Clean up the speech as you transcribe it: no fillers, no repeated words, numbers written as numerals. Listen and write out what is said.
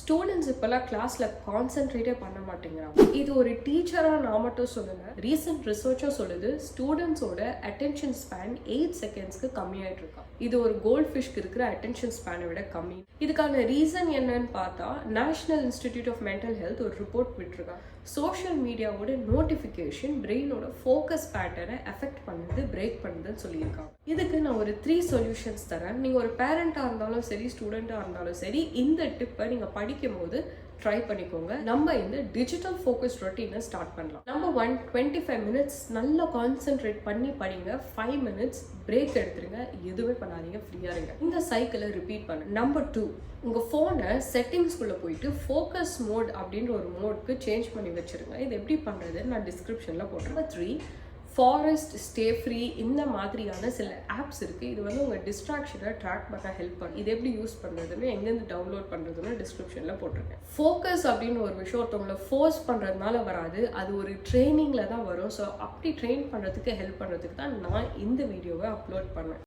Students இப்போல்லாம் கிளாஸில் கான்சென்ட்ரேட்டே பண்ண மாட்டேங்கிறாங்க. இது ஒரு டீச்சராக நான் மட்டும் சொல்லலை, ரீசெண்ட் ரிசர்ச்சும் சொல்லுது ஸ்டூடெண்ட்ஸோட அட்டென்ஷன் ஸ்பேன் 8 செகண்ட்ஸ்க்கு கம்மியாயிட்டு இருக்கா. இது ஒரு கோல்ட் ஃபிஷ்க்கு இருக்கிற அட்டென்ஷன் ஸ்பேனை விட கம்மி. இதுக்கான ரீசன் என்னன்னு பார்த்தா national institute of mental health ஒரு ரிப்போர்ட் விட்டுருக்காங்க. சோஷியல் மீடியாவோட நோட்டிஃபிகேஷன் பிரெயினோட ஃபோக்கஸ் பேட்டர்னை எஃபெக்ட் பண்ணுது, பிரேக் பண்ணுதுன்னு சொல்லியிருக்காங்க. இதுக்கு நான் ஒரு 3 சொல்யூஷன்ஸ் தரேன். நீங்கள் ஒரு பேரண்டாக இருந்தாலும் சரி, ஸ்டூடெண்ட்டாக இருந்தாலும் சரி, இந்த டிப்பை நீங்கள் படிக்கும் போது ட்ரை பண்ணிக்கோங்க. நம்ம இந்த டிஜிட்டல் ஃபோக்கஸ் ரொட்டீனை ஸ்டார்ட் பண்ணலாம். நம்பர் 1, 25 மினிட்ஸ் நல்லா கான்சென்ட்ரேட் பண்ணி படிங்க. 5 மினிட்ஸ் பிரேக் எடுத்துருங்க, எதுவுமே பண்ணாதீங்க, ஃப்ரீயாக இருங்க. இந்த சைக்கிளை ரிப்பீட் பண்ணுங்க. நம்பர் 2, உங்கள் ஃபோனை செட்டிங்ஸ்குள்ளே போயிட்டு ஃபோக்கஸ் மோட் அப்படின்ற ஒரு மோட்க்கு சேஞ்ச் பண்ணி வச்சுருங்க. இது எப்படி பண்ணுறதுன்னு நான் டிஸ்கிரிப்ஷனில் போடுறேன். நம்பர் 3, ஃபாரஸ்ட் ஸ்டே ஃப்ரீ, இந்த மாதிரியான சில ஆப்ஸ் இருக்குது. இது வந்து உங்கள் டிஸ்ட்ராக்ஷனை ட்ராக் பண்ண ஹெல்ப் பண்ணும். இது எப்படி யூஸ் பண்ணுறதுன்னு, எங்கேருந்து டவுன்லோட் பண்ணுறதுன்னு டிஸ்கிரிப்ஷனில் போட்டிருக்கேன். ஃபோக்கஸ் அப்படின்னு ஒரு விஷயம் ஒருத்தவங்களை ஃபோர்ஸ் பண்ணுறதுனால வராது, அது ஒரு ட்ரைனிங்கில் தான் வரும். ஸோ அப்படி ட்ரெயின் பண்ணுறதுக்கு ஹெல்ப் பண்ணுறதுக்கு தான் நான் இந்த வீடியோவை அப்லோட் பண்ணேன்.